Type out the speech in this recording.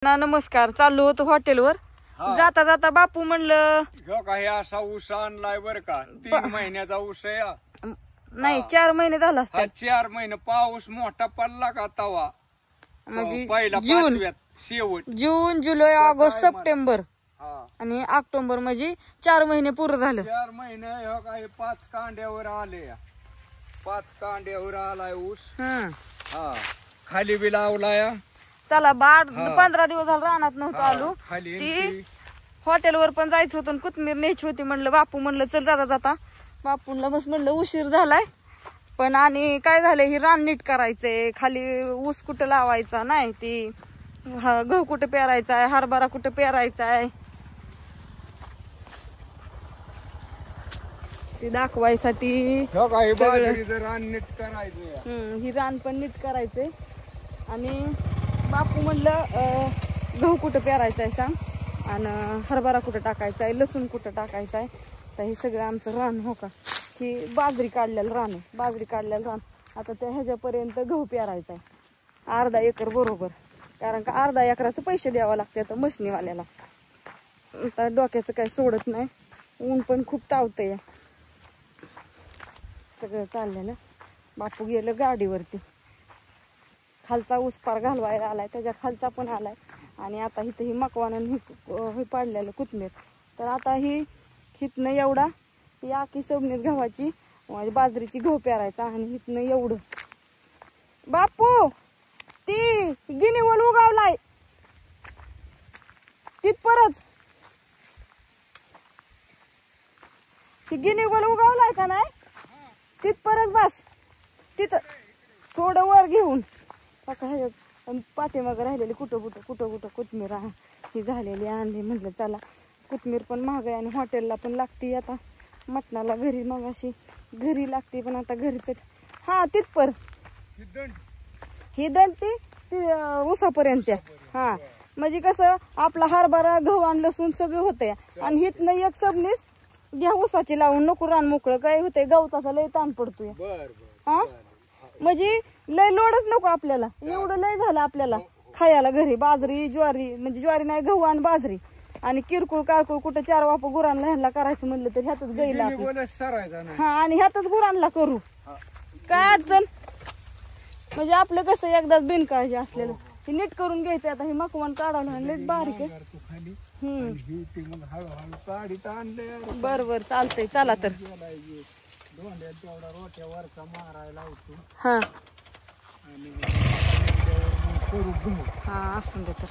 नमस्कार. चाललो होतो हॉटेलवर. जाता जाता बापू म्हणलं काही असा ऊस आणलाय बर का. 3 महिन्याचा ऊस आहे. नाही 4 महिने झाला असता. 4 महिने पाऊस मोठा पडला का तवा म्हणजे पहिला जून पाचव्यात शेवट जून जुलै ऑगस्ट सप्टेंबर हा आणि ऑक्टोबर म्हणजे 4 महिने पूर्ण झालं. 4 महिने हे काही 5 कांड्यावर आले. 5 कांड्यावर आलाय ऊस. हा खाली बी लावलाय. चला 15 दिवस झालं रानात नव्हतं आलो. खाली ती हॉटेलवर पण जायचं होतं, कोथमीर न्यायची होती. म्हणलं बापू म्हणलं चल जाता जाता. बापूला बस म्हणलं उशीर झालाय, पण आणि काय झालंय ही रान नीट करायचंय. खाली ऊस कुठं लावायचा नाही, ती गहू कुठं पेरायचा आहे, हरभरा कुठं पेरायचा आहे ते दाखवायसाठी रान नीट करायचं. ही रान पण नीट करायचंय. आणि बापू म्हणलं गहू कुठं पेरायचा आहे सांग, आणि हरभरा कुठं टाकायचा आहे, लसूण कुठं टाकायचा आहे. तर हे सगळं आमचं रान हो का, ही बाजरी काढलेलं रान आहे. बाजरी काढलेलं रान आता त्या ह्याच्यापर्यंत गहू पेरायचा आहे. अर्धा एकर बरोबर, कारण का अर्धा एकराचे पैसे द्यावं लागते आता मशनीवाल्याला. आता डोक्याचं काही सोडत नाही. ऊन पण खूप तावतंय. सगळं चाललेलं. बापू गेलं गाडीवरती. खालचा ऊस पार घालवायला आलाय, त्याच्या खालचा पण आलाय. आणि आता इथं ही मकवानं हे पाडलेलं कोथमीर. तर आता ही हिथनं एवढा ही आखी सबनीत गव्हाची म्हणजे बाजरीची गहू पेरायचा. आणि हिथनं एवढं बापू ती गिनीवल उगावलाय तिथपर्यंत. ती गिनीवल उगावलाय का नाही तिथपर्यंत बस. तिथं थोडं वर घेऊन पाठीमागं राहिलेली कुठं कुठं कोथमीर ही झालेली आणली. म्हटलं चला कोथमीर पण महाग आहे आणि हॉटेलला पण लागते. आता मटणाला घरी मग अशी घरी लागते, पण आता घरीच. हा तिथपर ही दंड ती उसापर्यंत. हा म्हणजे कसं आपला हरभरा गहू आणि लसूण सगळं होतंय. आणि हिथनं एक सबनीस घ्या उसाची लावून नको रान मोकळं. काय होतंय गवताचा लय ताण पडतोय. हा म्हणजे लय लोडच नको आपल्याला. एवढं लय झालं आपल्याला खायला घरी. बाजरी ज्वारी म्हणजे ज्वारी नाही गहू आणि बाजरी आणि किरकोळ कारकोळ कुठं 4 वाप गुरांना ह्यांना करायचं म्हणलं तर ह्यातच गाईला. हा आणि ह्यातच गुरांना करू काय अडचण. म्हणजे आपलं कसं एकदाच बिनकाळजी असलेलं हे नीट करून घ्यायचं. आता हे मकवान काढावं लय बारीक आहे. बर चालतंय. चला तर हा हा असं दे तर.